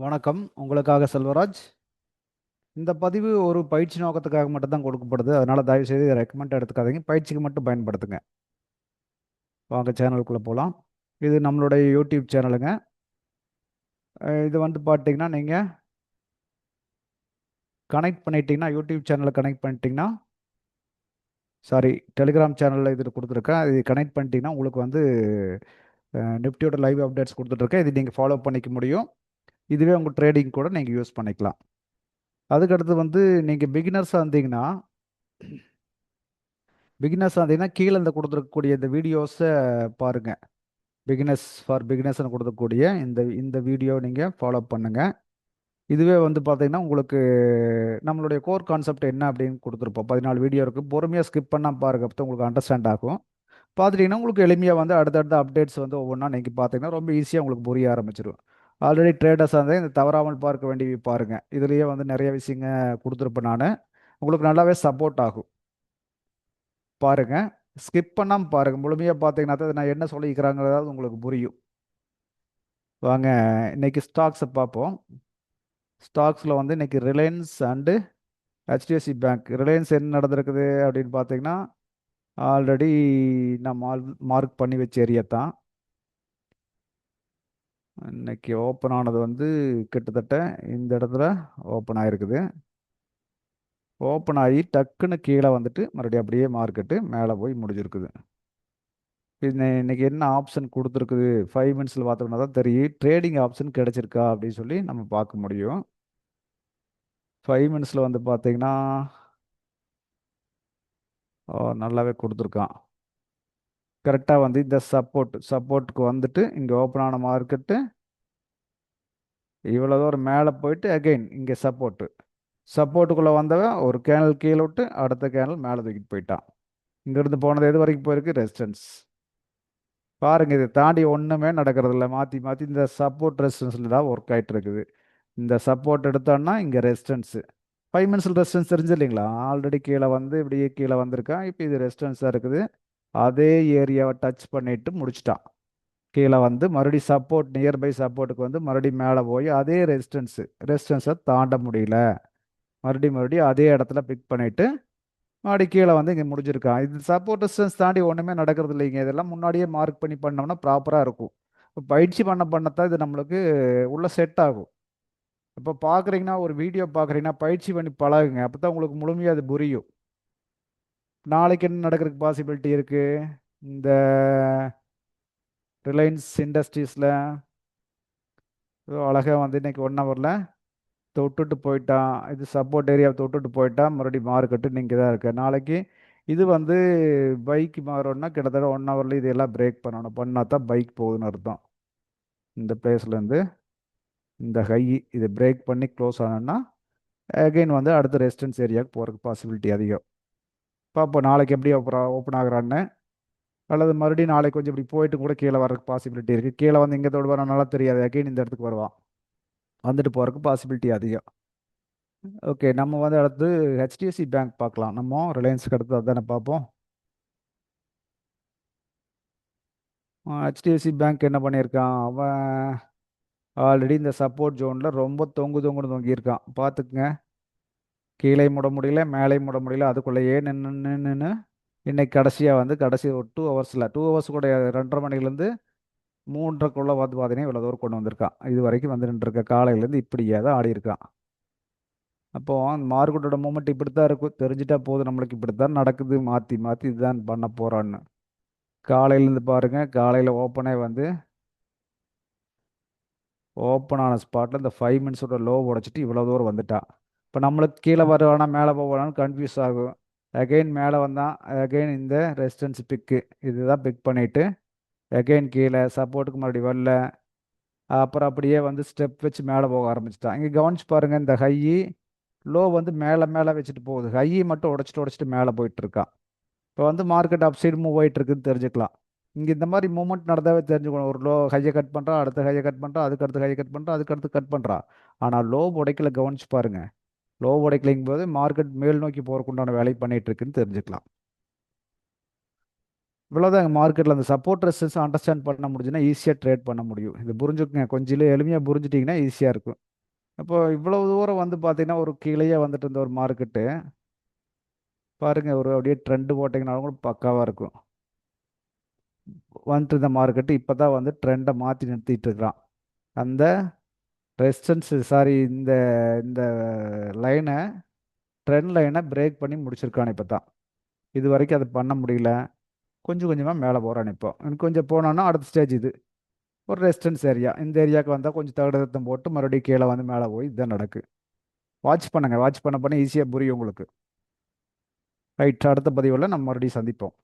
வணக்கம். உங்களுக்காக செல்வராஜ். இந்த பதிவு ஒரு பயிற்சி நோக்கத்துக்காக மட்டும் தான் கொடுக்கப்படுது. அதனால தயவுசெய்து இதை ரெக்கமெண்ட் எடுத்துக்காதீங்க. பயிற்சிக்கு மட்டும் பயன்படுத்துங்க. வாங்க சேனலுக்குள்ளே போகலாம். இது நம்மளுடைய யூடியூப் சேனலுங்க. இது வந்து பார்த்தீங்கன்னா நீங்கள் கனெக்ட் பண்ணிட்டீங்கன்னா யூடியூப் சேனலை கனெக்ட் பண்ணிட்டீங்கன்னா சாரி டெலிகிராம் சேனலில் இது கொடுத்துருக்கேன். இது கனெக்ட் பண்ணிட்டீங்கன்னா உங்களுக்கு வந்து நிஃப்டியோட லைவ் அப்டேட்ஸ் கொடுத்துட்ருக்கேன். இது நீங்கள் ஃபாலோ பண்ணிக்க முடியும். இதுவே உங்கள் ட்ரேடிங் கூட நீங்கள் யூஸ் பண்ணிக்கலாம். அதுக்கடுத்து வந்து நீங்கள் பிகினர்ஸாக இருந்தீங்கன்னா கீழே இந்த கொடுத்துருக்கக்கூடிய இந்த வீடியோஸை பாருங்கள். பிகினர்ஸ்னு கொடுக்கக்கூடிய இந்த இந்த வீடியோ நீங்கள் ஃபாலோ பண்ணுங்கள். இதுவே வந்து பார்த்தீங்கன்னா உங்களுக்கு நம்மளுடைய கோர் கான்செப்ட் என்ன அப்படின்னு கொடுத்துருப்போம். 14 வீடியோ இருக்குது. பொறுமையாக ஸ்கிப் பண்ணால் பாருங்க. அப்போ உங்களுக்கு அண்டர்ஸ்டாண்ட் ஆகும். பார்த்துட்டிங்கன்னா உங்களுக்கு எளிமையாக வந்து அடுத்தடுத்த அப்டேட்ஸ் வந்து ஒவ்வொன்றா நீங்கள் பார்த்தீங்கன்னா ரொம்ப ஈஸியாக உங்களுக்கு புரிய ஆரம்பிச்சிடும். ஆல்ரெடி ட்ரேடர்ஸாக இருந்தால் இந்த தவறாமல் பார்க்க வேண்டிய பாருங்கள். இதுலேயே வந்து நிறைய விஷயங்க கொடுத்துருப்பேன் நான். உங்களுக்கு நல்லாவே சப்போர்ட் ஆகும். பாருங்கள். ஸ்கிப் பண்ணாமல் பாருங்கள். முழுமையாக பார்த்தீங்கன்னா தான் நான் என்ன சொல்லிக்கிறாங்கிறதாவது உங்களுக்கு புரியும். வாங்க இன்னைக்கு ஸ்டாக்ஸை பார்ப்போம். ஸ்டாக்ஸில் வந்து இன்னைக்கு Reliance and HDFC bank. Reliance என்ன நடந்திருக்குது அப்படின்னு பார்த்தீங்கன்னா ஆல்ரெடி நான் மார்க் பண்ணி வச்ச ஏரியா தான். இன்னைக்கு ஓப்பன் ஆனது வந்து கிட்டத்தட்ட இந்த இடத்துல ஓப்பன் ஆகிருக்குது. ஓப்பன் ஆகி டக்குன்னு கீழே வந்துட்டு மறுபடியும் அப்படியே மார்க்கெட்டு மேலே போய் முடிஞ்சிருக்குது. இன்னைக்கு என்ன ஆப்ஷன் கொடுத்துருக்குது 5 மினிட்ஸில் பார்த்தோம்னா தான் தெரியும் ட்ரேடிங் ஆப்ஷன் கிடைச்சிருக்கா அப்படின்னு சொல்லி நம்ம பார்க்க முடியும். 5 மினிட்ஸில் வந்து பார்த்தீங்கன்னா நல்லாவே கொடுத்துருக்கான். கரெக்டாக வந்து இந்த சப்போர்ட்டுக்கு வந்துட்டு இங்கே ஓப்பன் ஆன மார்க்கெட்டு இவ்வளோ தூரம் மேலே போயிட்டு அகைன் இங்கே சப்போர்ட்டுக்குள்ளே வந்தவன் ஒரு கேனல் கீழே விட்டு அடுத்த கேனல் மேலே தூக்கிட்டு போயிட்டான். இங்கேருந்து போனது எது வரைக்கும் போயிருக்கு? ரெசிஸ்டன்ஸ். பாருங்க, இதை தாண்டி ஒன்றுமே நடக்கிறது இல்லை. மாற்றி மாற்றி இந்த சப்போர்ட் ரெசிஸ்டன்ஸில் தான் ஒர்க் ஆகிட்டு இருக்குது. இந்த சப்போர்ட் எடுத்தோன்னா இங்கே ரெசிஸ்டன்ஸு 5 மினிட்ஸில் ரெசிஸ்டன்ஸ் தெரிஞ்சு இல்லைங்களா? ஆல்ரெடி கீழே வந்து இப்படியே கீழே வந்திருக்கான். இப்போ இது ரெசிஸ்டன்ஸாக இருக்குது. அதே ஏரியாவை டச் பண்ணிட்டு முடிச்சிட்டான். கீழே வந்து மறுபடியும் நியர்பை சப்போர்ட்டுக்கு வந்து மறுபடியும் மேலே போய் அதே ரெசிஸ்டன்ஸை தாண்ட முடியல. மறுபடியும் அதே இடத்துல பிக் பண்ணிட்டு மறுபடியும் கீழே வந்து இங்கே முடிஞ்சிருக்கான். இது சப்போர்ட் ரெசிஸ்டன்ஸ் தாண்டி ஒன்றுமே நடக்கிறது இல்லைங்க. இதெல்லாம் முன்னாடியே மார்க் பண்ணி பண்ணோம்னா ப்ராப்பராக இருக்கும். இப்போ பயிற்சி பண்ணத்தான் இது நம்மளுக்கு உள்ள செட் ஆகும். இப்போ பார்க்குறீங்கன்னா ஒரு வீடியோ பார்க்குறீங்கன்னா பயிற்சி பண்ணி பழகுங்க. அப்போ தான் உங்களுக்கு முழுமையாக அது புரியும். நாளைக்கு என்ன நடக்கிறதுக்கு பாசிபிலிட்டி இருக்குது? இந்த ரிலையன்ஸ் இண்டஸ்ட்ரீஸில் அழகாக வந்து இன்னைக்கு 1 ஹவரில் தொட்டுட்டு போயிட்டான். இது சப்போர்ட் ஏரியாவை தொட்டுட்டு போயிட்டான். மறுபடியும் மார்க்கெட்டு நீங்கள் தான் இருக்கு. நாளைக்கு இது வந்து பைக் மாறணும்னா கிட்டத்தட்ட 1 ஹவரில் இது எல்லாம் பிரேக் பண்ணணும். பண்ணால் தான் பைக் போகுதுன்னு அர்த்தம். இந்த பிளேஸ்லேருந்து இந்த ஹை இதை பிரேக் பண்ணி க்ளோஸ் ஆனோன்னா அகெயின் வந்து அடுத்த ரெசிஸ்டன்ஸ் ஏரியாவுக்கு போகிறதுக்கு பாசிபிலிட்டி அதிகம். பார்ப்போம் நாளைக்கு எப்படி ஓப்பன் ஆகுறான்னு. அல்லது மறுபடியும் நாளைக்கு கொஞ்சம் இப்படி போயிட்டு கூட கீழே வர்றதுக்கு பாசிபிலிட்டி இருக்குது. கீழே வந்து இங்கே தொடுவானா நல்லா தெரியாது. அகெயின் இந்த இடத்துக்கு வருவான். வந்துட்டு போகிறதுக்கு பாசிபிலிட்டி அதிகம். ஓகே, நம்ம வந்து அடுத்து ஹெச்டிஎஃப்சி பேங்க் பார்க்கலாம். நம்ம ரிலையன்ஸுக்கு அடுத்து அதானே பார்ப்போம். ஹெச்டிஎஃப்சி பேங்க் என்ன பண்ணியிருக்கான்? அவன் ஆல்ரெடி இந்த சப்போர்ட் ஜோனில் ரொம்ப தொங்குன்னு தொங்கியிருக்கான். பார்த்துக்குங்க. கீழே முட முடியல, மேலே முட முடியல, அதுக்குள்ளேயே நின்று இன்னைக்கு கடைசியாக வந்து கடைசி ஒரு 2 ஹவர்ஸில் 2 ஹவர்ஸ் கூட 2:30 மணிலேருந்து 3:30க்குள்ளே வந்து பார்த்தீங்கன்னா இவ்வளோ தூரம் கொண்டு வந்திருக்கான். இது வரைக்கும் வந்து நின்றுருக்க காலையிலேருந்து இப்படியே தான் ஆடி இருக்கான். அப்போ அந்த மார்க்கெட்டோட மூமெண்ட் இப்படி தான் இருக்கும். தெரிஞ்சிட்டா போதும் நம்மளுக்கு இப்படி தான் நடக்குது, மாற்றி மாற்றி இதுதான் பண்ண போகிறான்னு. காலையிலேருந்து பாருங்கள், காலையில் ஓப்பன் ஆன ஸ்பாட்டில் இந்த 5 மினிட்ஸோட லோ உடைச்சிட்டு இவ்வளோ தூரம் வந்துட்டான். இப்போ நம்மளுக்கு கீழே வருவானா மேலே போவானான்னு கன்ஃபியூஸ் ஆகும். அகெயின் மேலே வந்தான். அகெயின் இந்த ரெசிஸ்டன்ஸ் பிக்கு இதுதான் பிக் பண்ணிவிட்டு அகெயின் கீழே சப்போர்ட்டுக்கு மறுபடியும் வரல. அப்புறம் அப்படியே வந்து ஸ்டெப் வச்சு மேலே போக ஆரம்பிச்சிட்டான். இங்கே கவனிச்சு பாருங்கள், இந்த ஹை லோ வந்து மேலே மேலே வச்சுட்டு போகுது. ஹையை மட்டும் உடைச்சிட்டு மேலே போயிட்டு இருக்கான். இப்போ வந்து மார்க்கெட் அப் சைடு மூவ் ஆகிட்டு இருக்குன்னு தெரிஞ்சுக்கலாம். இங்கே இந்த மாதிரி மூவ்மெண்ட் நடந்தாவே தெரிஞ்சுக்கணும். ஒரு லோ ஹையை கட் பண்ணுறான், அடுத்த ஹையை கட் பண்ணுறான், அதுக்கடுத்து ஹையை கட் பண்ணுறான், அதுக்கடுத்து கட் பண்ணுறான். ஆனால் லோ உடைக்கல. கவனிச்சு பாருங்க, லோ உடைக்கலைங்கும் போது மார்க்கெட் மேல் நோக்கி போகிறக்கு உண்டான வேலை பண்ணிட்டு இருக்குன்னு தெரிஞ்சுக்கலாம். இவ்வளோதான் மார்க்கெட்டில் அந்த சப்போர்ட் ரெசிஸ்டன்ஸ் அண்டர்ஸ்டாண்ட் பண்ண முடிஞ்சுன்னா ஈஸியாக ட்ரேட் பண்ண முடியும். இது புரிஞ்சுக்குங்க. கொஞ்சம் எளிமையாக புரிஞ்சுட்டிங்கன்னா ஈஸியாக இருக்கும். அப்போ இவ்வளவு தூரம் வந்து பார்த்தீங்கன்னா ஒரு கீழேயே வந்துட்டு இருந்த ஒரு மார்க்கெட்டு பாருங்க ஒரு அப்படியே ட்ரெண்ட் போட்டிங்கனாலும் கூட பக்காவாக இருக்கும். வந்துட்டு இந்த மார்க்கெட்டு இப்போ தான் வந்து ட்ரெண்டை மாற்றி நிறுத்திட்டு இருக்கிறான். அந்த ரெசிஸ்டன்ஸ் சாரி இந்த இந்த லைனை ட்ரெண்ட் லைனை பிரேக் பண்ணி முடிச்சிருக்கான் இப்போ தான். இது வரைக்கும் அது பண்ண முடியல. கொஞ்சம் கொஞ்சமாக மேலே போகிறான். இப்போ இன்னும் கொஞ்சம் போனோன்னா அடுத்த ஸ்டேஜ் இது ஒரு ரெசிஸ்டன்ஸ் ஏரியா. இந்த ஏரியாவுக்கு வந்தால் கொஞ்சம் தகுடத்தம் போட்டு மறுபடியும் கீழே வந்து மேலே போய் இதுதான் நடக்கு. வாட்ச் பண்ணுங்கள். வாட்ச் பண்ண ஈஸியாக புரியும் உங்களுக்கு. ரைட், அடுத்த பதிவில் நம்ம மறுபடியும் சந்திப்போம்.